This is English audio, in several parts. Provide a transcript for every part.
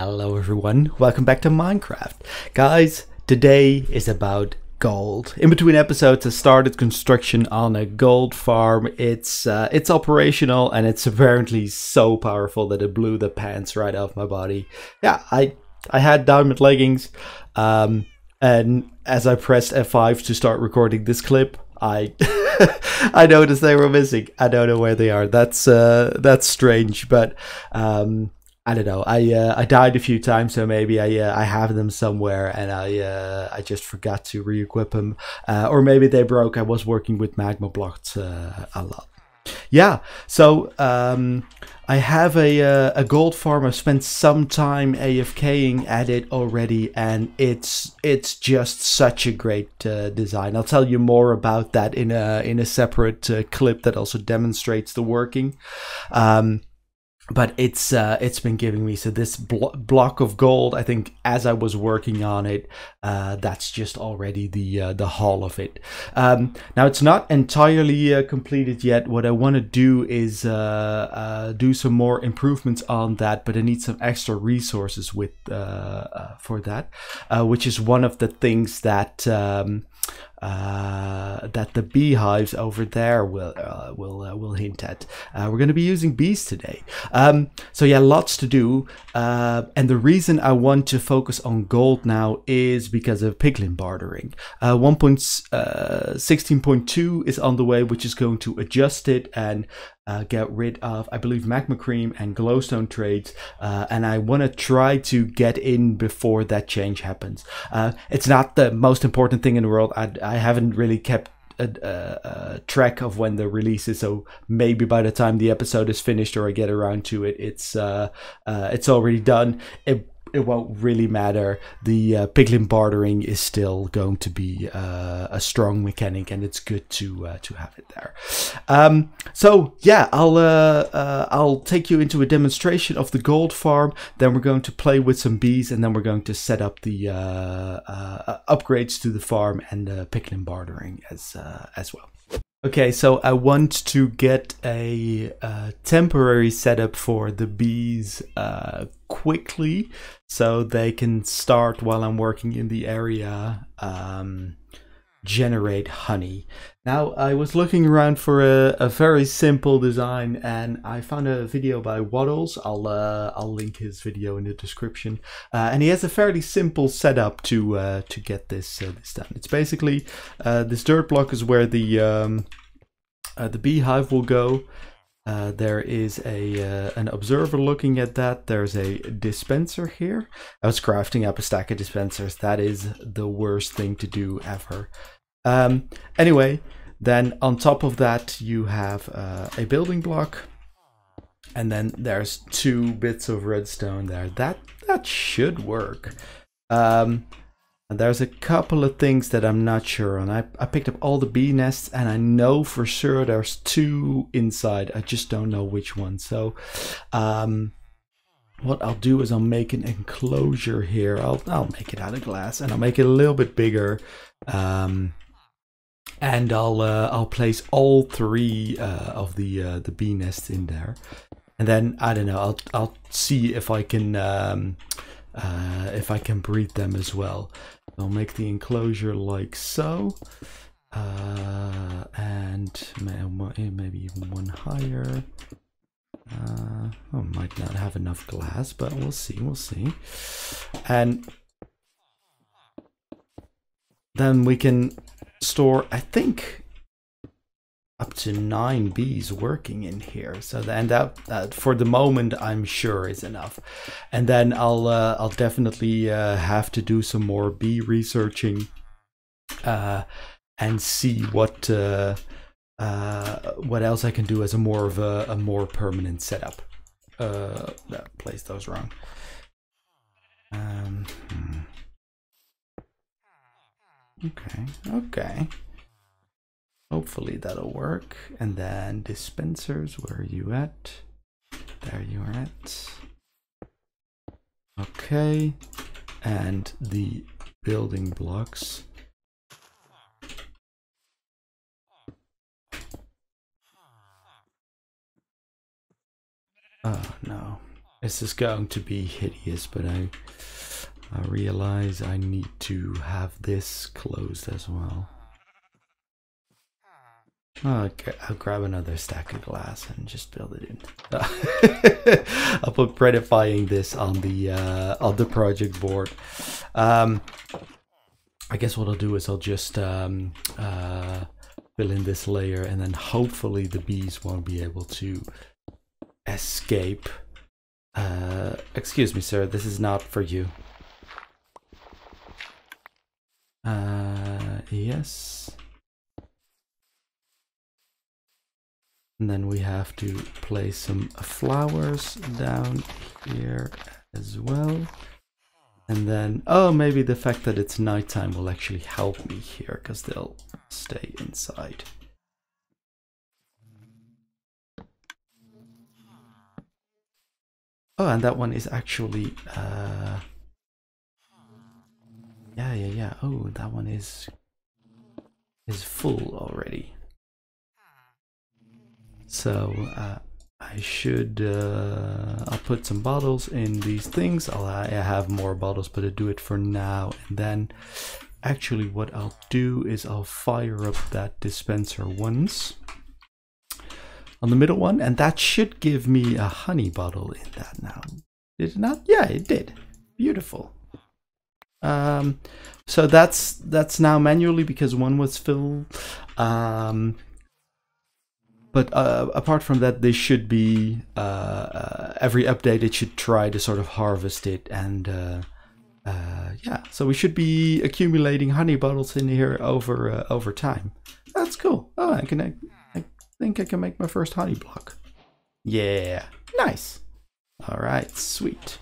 Hello everyone, welcome back to Minecraft. Guys, today is about gold. In between episodes I started construction on a gold farm. It's operational and it's apparently so powerful that it blew the pants right off my body. Yeah, I had diamond leggings and as I pressed F5 to start recording this clip, I I noticed they were missing. I don't know where they are. That's strange, but I don't know. I died a few times, so maybe I have them somewhere, and I just forgot to re-equip them, or maybe they broke. I was working with magma blocks a lot. Yeah, so I have a gold farm. I've spent some time AFKing at it already, and it's just such a great design. I'll tell you more about that in a separate clip that also demonstrates the working. But it's been giving me, so this block of gold, I think as I was working on it, that's just already the haul of it. Now it's not entirely completed yet. What I want to do is do some more improvements on that, but I need some extra resources with for that, which is one of the things that that the beehives over there will hint at. We're going to be using bees today. So yeah, lots to do. And the reason I want to focus on gold now is because of piglin bartering. 1.16.2 is on the way, which is going to adjust it and get rid of, I believe, magma cream and glowstone trades, and I want to try to get in before that change happens. It's not the most important thing in the world. I haven't really kept a track of when the release is, so maybe by the time the episode is finished or I get around to it, it's already done. It won't really matter. The piglin bartering is still going to be a strong mechanic, and it's good to have it there. So yeah, I'll take you into a demonstration of the gold farm. Then we're going to play with some bees, and then we're going to set up the upgrades to the farm and piglin bartering as well. Okay, so I want to get a temporary setup for the bees quickly, so they can start while I'm working in the area, generate honey. Now, I was looking around for a very simple design, and I found a video by Waddles. I'll link his video in the description, and he has a fairly simple setup to get this done. It's basically this dirt block is where the beehive will go. There is an observer looking at that. There's a dispenser here. I was crafting up a stack of dispensers. That is the worst thing to do ever. Anyway, then on top of that you have a building block, and then there's 2 bits of redstone there. That should work. And there's a couple of things that I'm not sure on. I picked up all the bee nests, and I know for sure there's 2 inside. I just don't know which one. So what I'll do is I'll make an enclosure here. I'll make it out of glass, and I'll make it a little bit bigger. And I'll place all 3 of the bee nests in there, and then I don't know. I'll see if I can breed them as well. I'll make the enclosure like so, and maybe even one higher. I might not have enough glass, but we'll see. And then we can store, I think, up to 9 bees working in here. So then that for the moment I'm sure is enough. And then I'll definitely have to do some more bee researching and see what else I can do as a more permanent setup. Placed those wrong. Okay. Hopefully that'll work. And then dispensers, where are you at? There you are at. Okay. And the building blocks. Oh no. This is going to be hideous, but I realize I need to have this closed as well. Okay, I'll grab another stack of glass and just build it in. I'll put prettifying this on the project board. I guess what I'll do is I'll just fill in this layer, and then hopefully the bees won't be able to escape. Excuse me, sir, this is not for you. Yes. And then we have to place some flowers down here as well. And then, oh, maybe the fact that it's nighttime will actually help me here, because they'll stay inside. Oh, and that one is actually, yeah. Oh, that one is full already. So I should, I'll put some bottles in these things. I have more bottles, but I'll do it for now. And then actually what I'll do is I'll fire up that dispenser once on the middle one, and that should give me a honey bottle in that now. Did it not? Yeah, it did. Beautiful. So that's now manually because one was filled. But apart from that, they should be, every update it should try to sort of harvest it, and yeah, so we should be accumulating honey bottles in here over time. That's cool. Oh, I think I can make my first honey block. Yeah, nice. All right, sweet.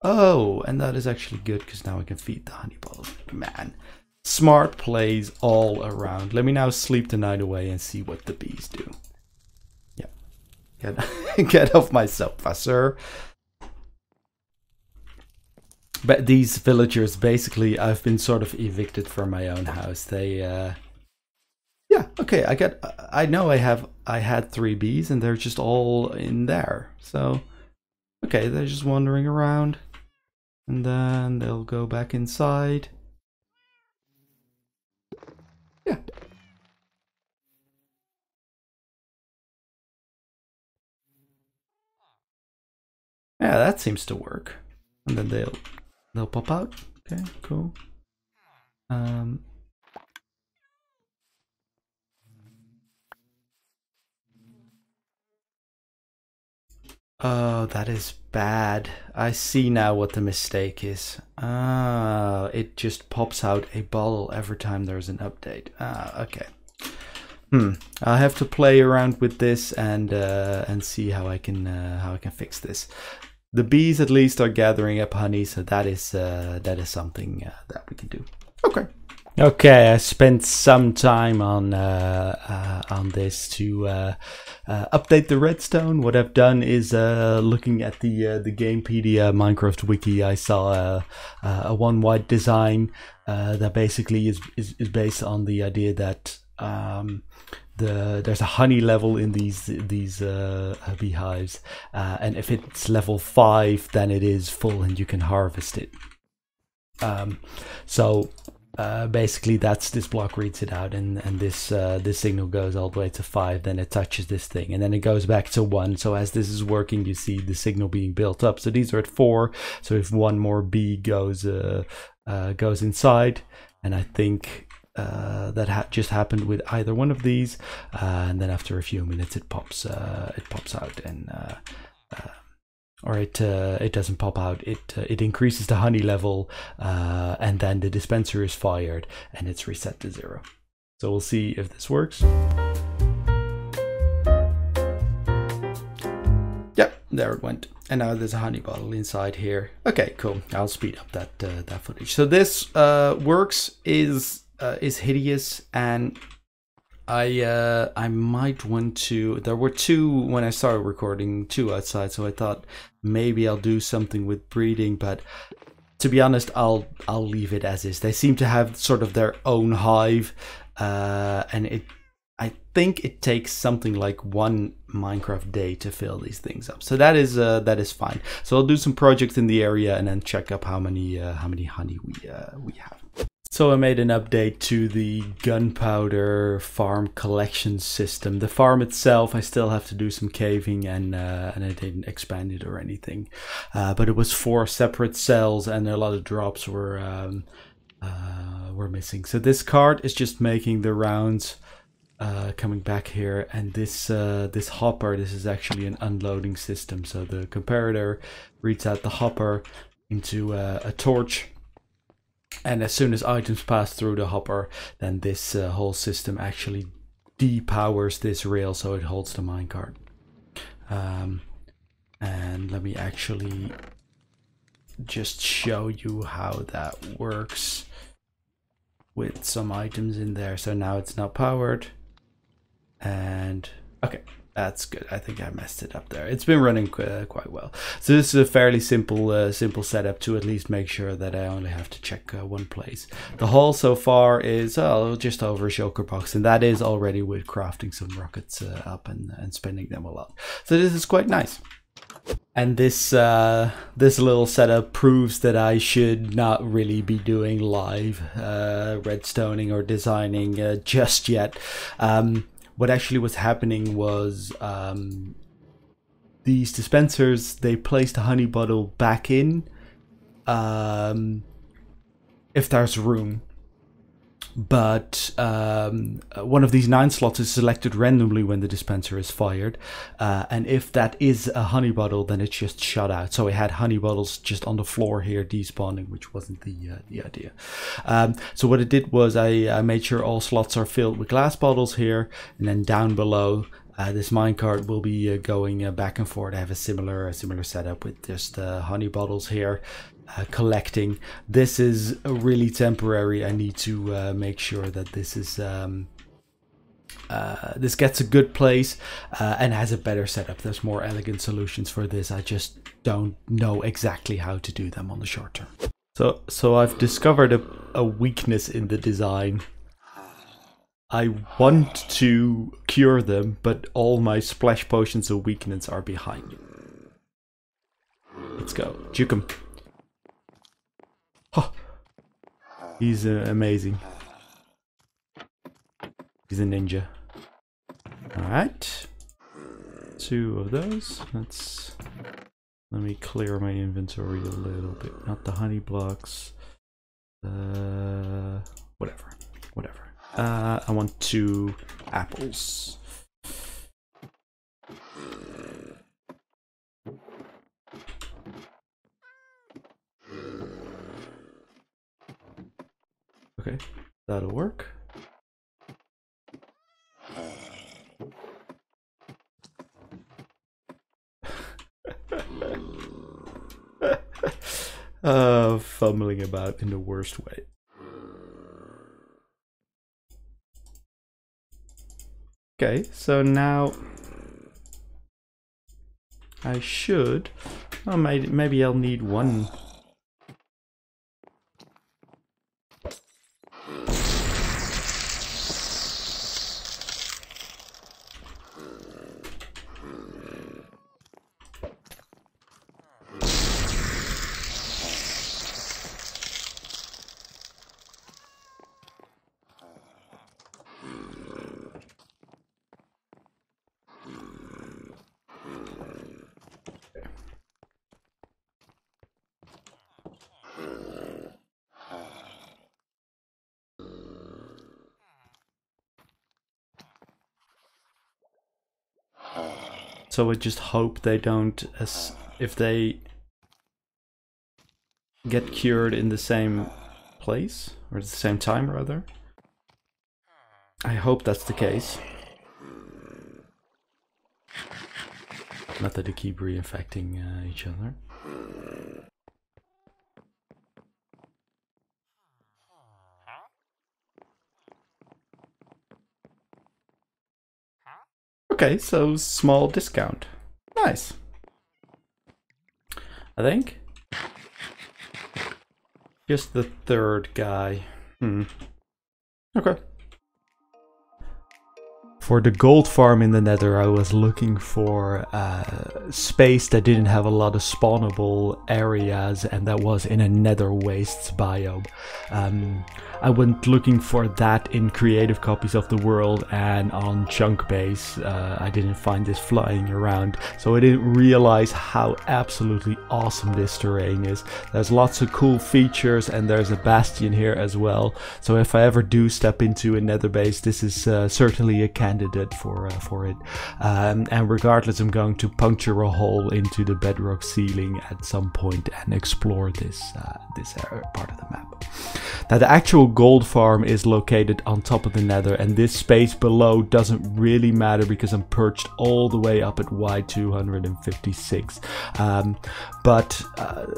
Oh, and that is actually good because now I can feed the honey bottles. Man, smart plays all around. Let me now sleep the night away and see what the bees do. Get off my sofa, sir. But these villagers, basically, I've been sort of evicted from my own house. They, yeah, okay. I know I had 3 bees, and they're just all in there. So, okay, they're just wandering around, and then they'll go back inside. Yeah. Yeah, that seems to work. And then they'll pop out. Okay, cool. Oh, that is bad. I see now what the mistake is. Ah, it just pops out a bottle every time there's an update. Ah, okay. I'll have to play around with this and see how I can fix this. The bees at least are gathering up honey, so that is something that we can do. Okay. Okay, I spent some time on this to update the redstone. What I've done is looking at the Gamepedia Minecraft wiki. I saw a one white design that basically is based on the idea that there's a honey level in these beehives, and if it's level 5, then it is full and you can harvest it. So basically this block reads it out, and this signal goes all the way to 5, then it touches this thing, and then it goes back to 1. So as this is working, you see the signal being built up. So these are at 4, so if one more bee goes inside, and I think that just happened with either one of these, and then after a few minutes it pops out, and or it doesn't pop out. It increases the honey level, and then the dispenser is fired and it's reset to 0. So we'll see if this works. Yep, there it went. And now there's a honey bottle inside here. Okay, cool. I'll speed up that footage. So this works, is hideous, and I might want to. There were 2 when I started recording, 2 outside, so I thought maybe I'll do something with breeding, but to be honest, I'll leave it as is. They seem to have sort of their own hive, and I think it takes something like 1 Minecraft day to fill these things up. So that is fine. So I'll do some projects in the area and then check up how many honey we have. So I made an update to the gunpowder farm collection system. The farm itself, I still have to do some caving, and I didn't expand it or anything. But it was 4 separate cells, and a lot of drops were missing. So this cart is just making the rounds, coming back here, and this hopper, this is actually an unloading system. So the comparator reads out the hopper into a torch. And as soon as items pass through the hopper, then this whole system actually depowers this rail so it holds the minecart. And let me actually just show you how that works with some items in there. So now it's not powered. And okay. That's good. I think I messed it up there. It's been running quite well. So this is a fairly simple setup to at least make sure that I only have to check one place. The haul so far is just over a shulker box, and that is already with crafting some rockets up and spinning them a lot. So this is quite nice. And this little setup proves that I should not really be doing live redstoning or designing just yet. What actually was happening was these dispensers, they placed a honey bottle back in if there's room. But one of these 9 slots is selected randomly when the dispenser is fired. And if that is a honey bottle, then it's just shut out. So I had honey bottles just on the floor here despawning, which wasn't the idea. So what it did was I made sure all slots are filled with glass bottles here. And then down below, this minecart will be going back and forth. I have a similar setup with just honey bottles here. Collecting. This is really temporary. I need to make sure that this is this gets a good place and has a better setup. There's more elegant solutions for this. I just don't know exactly how to do them on the short term. So I've discovered a weakness in the design. I want to cure them, but all my splash potions of weakness are behind. Let's go. Juke him. Oh, he's amazing. He's a ninja. Alright. 2 of those. Let me clear my inventory a little bit. Not the honey blocks. Whatever. I want 2 apples. Okay, that'll work. Fumbling about in the worst way. Okay, so now I should. Oh, maybe I'll need 1. So I just hope they don't, if they get cured in the same place, or at the same time rather. I hope that's the case. Not that they keep reinfecting each other. Okay, so small discount. Nice. I think. Just the 3rd guy. Okay. For the gold farm in the Nether, I was looking for space that didn't have a lot of spawnable areas, and that was in a Nether wastes biome. I went looking for that in creative copies of the world and on chunk base. I didn't find this flying around, so I didn't realize how absolutely awesome this terrain is. There's lots of cool features, and there's a bastion here as well. So if I ever do step into a Nether base, this is certainly a candidate for it. And regardless, I'm going to puncture a hole into the bedrock ceiling at some point and explore this part of the map. Now, the actual gold farm is located on top of the Nether, and this space below doesn't really matter because I'm perched all the way up at Y256. But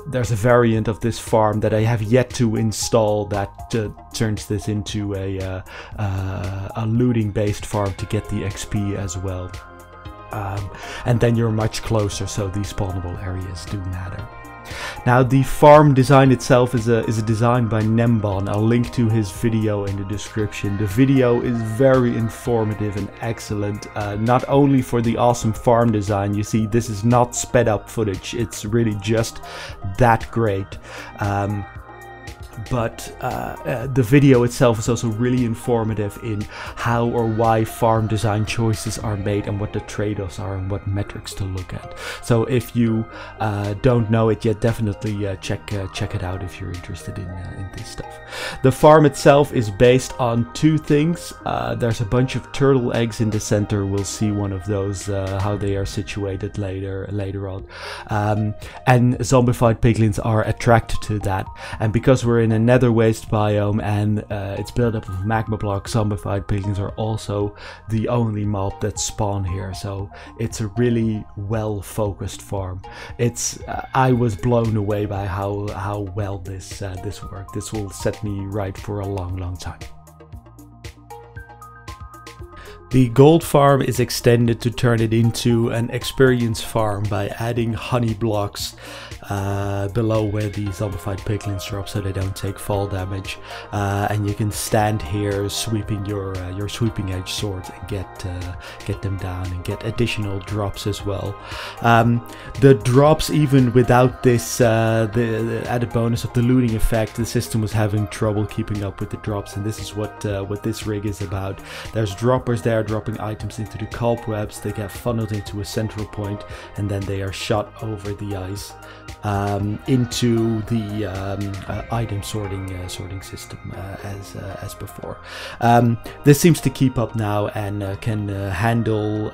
there's a variant of this farm that I have yet to install that turns this into a looting based farm to get the XP as well. And then you're much closer, so these spawnable areas do matter. Now, the farm design itself is a design by Gnembon. I'll link to his video in the description. The video is very informative and excellent, not only for the awesome farm design. You see, this is not sped up footage, it's really just that great. But the video itself is also really informative in how or why farm design choices are made and what the trade-offs are and what metrics to look at. So if you don't know it yet, definitely check it out if you're interested in this stuff. The farm itself is based on two things. There's a bunch of turtle eggs in the center. We'll see one of those, how they are situated later on. And zombified piglins are attracted to that. And because we're in a Nether waste biome and it's built up of magma blocks, zombified piglins are also the only mob that spawn here. So it's a really well focused farm. I was blown away by how well this worked. This will set me right for a long time. The gold farm is extended to turn it into an experience farm by adding honey blocks below where the zombified piglins drop, so they don't take fall damage. And you can stand here sweeping your sweeping edge swords and get them down and get additional drops as well. The drops, even without this the added bonus of the looting effect, the system was having trouble keeping up with the drops, and this is what this rig is about. There's droppers there dropping items into the cobwebs. They get funneled into a central point, and then they are shot over the ice into the item sorting system as before. This seems to keep up now and can handle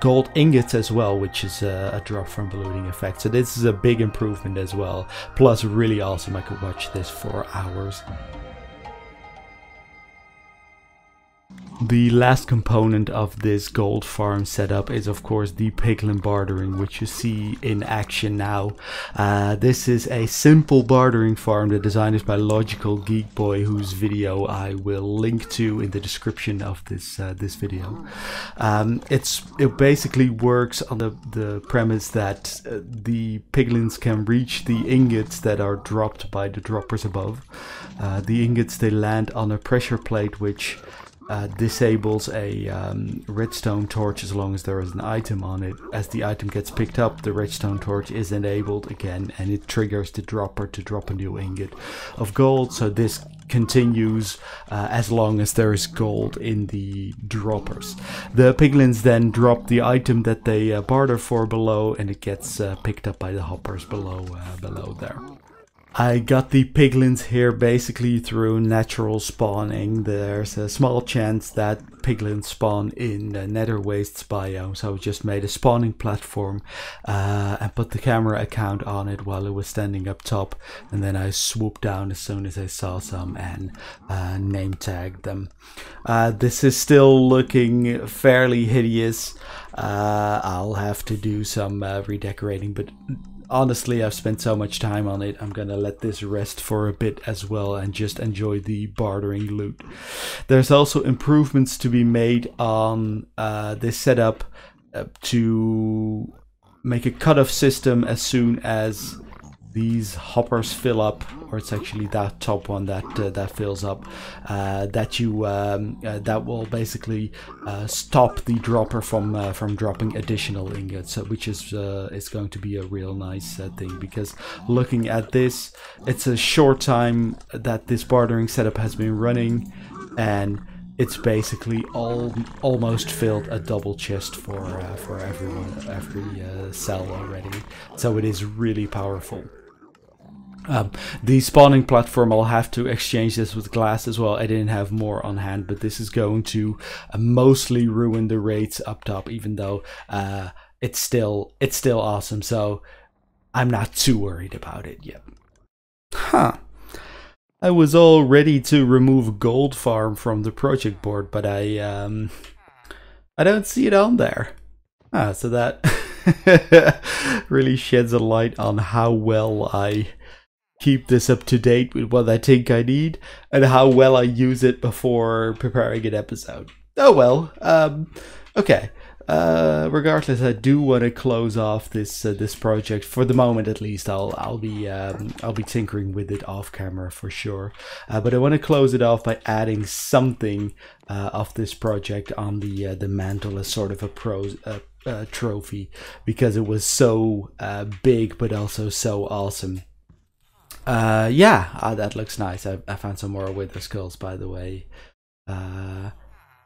gold ingots as well, which is a drop from the looting effect. So this is a big improvement as well. Plus, really awesome. I could watch this for hours. The last component of this gold farm setup is of course the piglin bartering, which you see in action now. This is a simple bartering farm. The design is by Logical Geek Boy, whose video I will link to in the description of this video. It basically works on the premise that the piglins can reach the ingots that are dropped by the droppers above. The ingots, they land on a pressure plate which disables a redstone torch as long as there is an item on it. As the item gets picked up, the redstone torch is enabled again, and it triggers the dropper to drop a new ingot of gold. So this continues as long as there is gold in the droppers. The piglins then drop the item that they barter for below, and it gets picked up by the hoppers below there. I got the piglins here basically through natural spawning. There's a small chance that piglins spawn in the Nether wastes biome, so I just made a spawning platform and put the camera account on it while it was standing up top, and then I swooped down as soon as I saw some and name tagged them. This is still looking fairly hideous. I'll have to do some redecorating, but honestly, I've spent so much time on it, I'm gonna let this rest for a bit as well and just enjoy the bartering loot. There's also improvements to be made on this setup to make a cutoff system as soon as these hoppers fill up, or it's actually that top one that that fills up, that will basically stop the dropper from dropping additional ingots, which is going to be a real nice thing, because looking at this, it's a short time that this bartering setup has been running, and it's basically almost filled a double chest for every cell already. So it is really powerful. The spawning platform, I'll have to exchange this with glass as well. I didn't have more on hand, but this is going to mostly ruin the rates up top, even though it's still awesome. So I'm not too worried about it yet. Huh. I was all ready to remove gold farm from the project board, but I don't see it on there. So that really sheds a light on how well I keep this up to date with what I think I need, and how well I use it before preparing an episode. Oh well. Okay. Regardless, I do want to close off this project for the moment. At least I'll be tinkering with it off camera for sure. But I want to close it off by adding something of this project on the mantle as sort of a trophy, because it was so big but also so awesome. Yeah, that looks nice. I found some more wither skulls, by the way.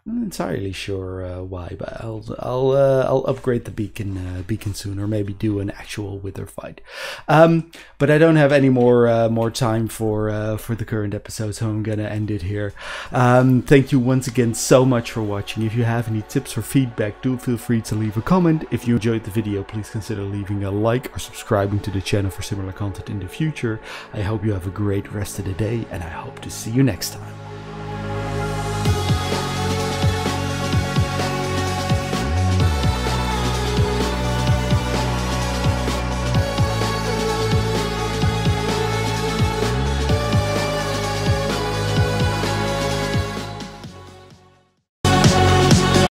I'm not entirely sure why, but I'll upgrade the beacon soon, or maybe do an actual wither fight. But I don't have any more time for the current episode, so I'm gonna end it here. Thank you once again so much for watching. If you have any tips or feedback, do feel free to leave a comment. If you enjoyed the video, please consider leaving a like or subscribing to the channel for similar content in the future. I hope you have a great rest of the day, and I hope to see you next time.